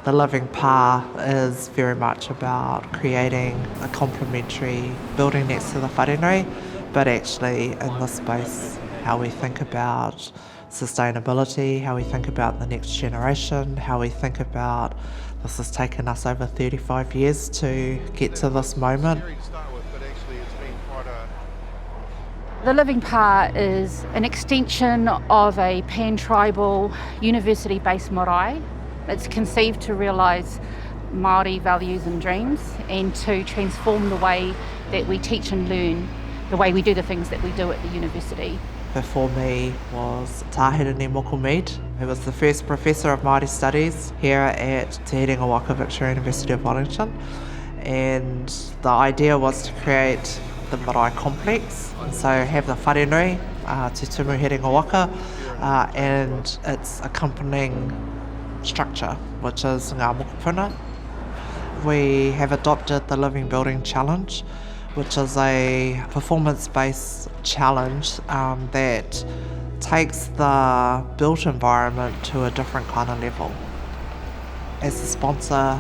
The living pa is very much about creating a complementary building next to the wharenui, but actually in this space, how we think about sustainability, how we think about the next generation, how we think about this has taken us over 35 years to get to this moment. The Living Pa is an extension of a pan-tribal university-based marae. It's conceived to realise Māori values and dreams and to transform the way that we teach and learn, the way we do the things that we do at the university. Before me was Te Herenga Waka Marae, who was the first Professor of Māori Studies here at Te Herenga Waka, Victoria University of Wellington. And the idea was to create the marae complex, so have the wharenui, Te Herenga Waka, and its accompanying structure, which is ngā mokopuna. We have adopted the Living Building Challenge, which is a performance-based challenge that takes the built environment to a different kind of level. As a sponsor,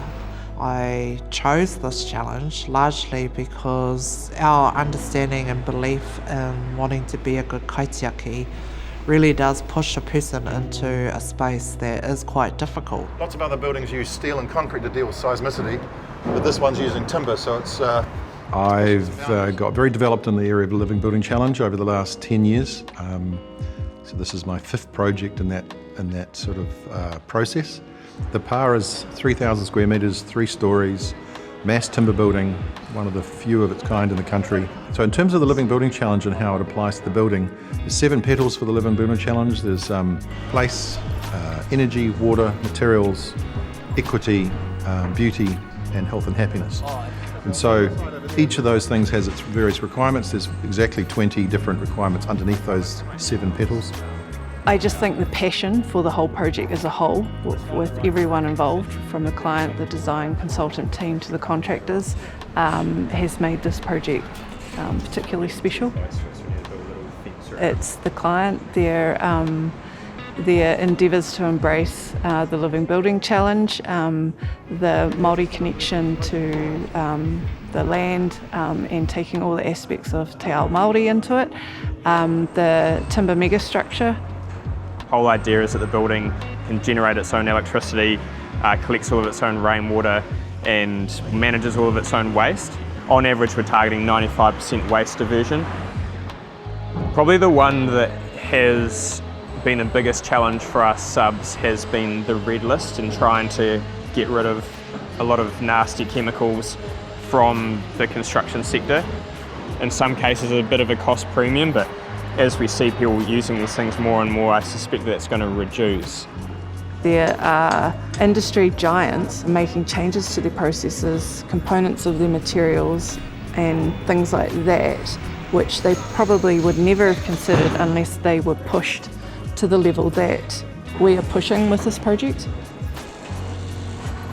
I chose this challenge largely because our understanding and belief in wanting to be a good kaitiaki really does push a person into a space that is quite difficult. Lots of other buildings use steel and concrete to deal with seismicity, but this one's using timber, so it's... I've got very developed in the area of the Living Building Challenge over the last 10 years. So this is my 5th project in that sort of process. The PA is 3,000 square metres, 3 stories, mass timber building, one of the few of its kind in the country. So in terms of the Living Building Challenge and how it applies to the building, there's 7 petals for the Living Building Challenge. There's place, energy, water, materials, equity, beauty and health and happiness. And so each of those things has its various requirements. There's exactly 20 different requirements underneath those 7 petals. I just think the passion for the whole project as a whole, with everyone involved, from the client, the design consultant team to the contractors, has made this project particularly special. It's the client, their endeavours to embrace the Living Building Challenge, the Māori connection to the land and taking all the aspects of Te Ao Māori into it, the timber megastructure. The whole idea is that the building can generate its own electricity, collects all of its own rainwater and manages all of its own waste. On average, we're targeting 95% waste diversion. Probably the one that has been the biggest challenge for our subs has been the red list and trying to get rid of a lot of nasty chemicals from the construction sector. In some cases, a bit of a cost premium, but as we see people using these things more and more, I suspect that's going to reduce. There are industry giants making changes to their processes, components of their materials and things like that, which they probably would never have considered unless they were pushed to the level that we are pushing with this project.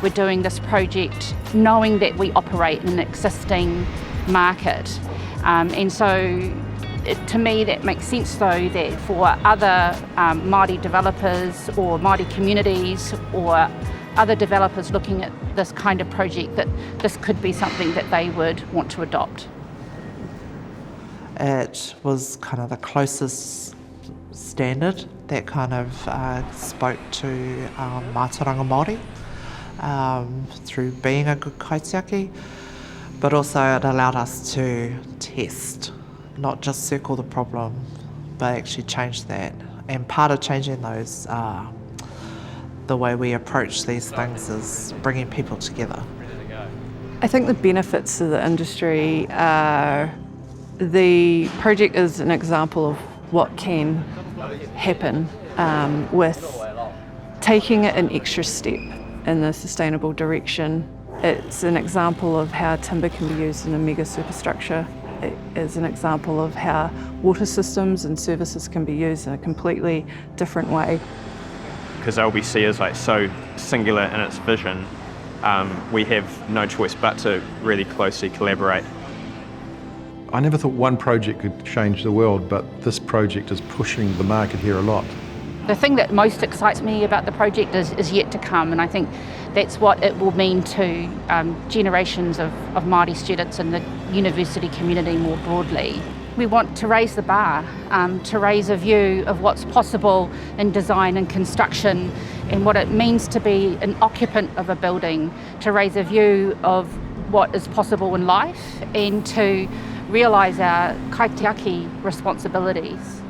We're doing this project knowing that we operate in an existing market, and so to me that makes sense though that for other Māori developers or Māori communities or other developers looking at this kind of project, that this could be something that they would want to adopt. It was kind of the closest standard that kind of spoke to mātauranga Māori through being a good kaitiaki, but also it allowed us to test, not just circle the problem, but actually change that. And part of changing those, the way we approach these things is bringing people together. I think the benefits to the industry are the project is an example of what can happen with taking it an extra step in the sustainable direction. It's an example of how timber can be used in a mega superstructure. It is an example of how water systems and services can be used in a completely different way. Because LBC is like so singular in its vision, we have no choice but to really closely collaborate. I never thought one project could change the world, but this project is pushing the market here a lot. The thing that most excites me about the project is yet to come, and I think that's what it will mean to generations of Māori students and the university community more broadly. We want to raise the bar, to raise a view of what's possible in design and construction and what it means to be an occupant of a building, to raise a view of what is possible in life and to realise our kaitiaki responsibilities.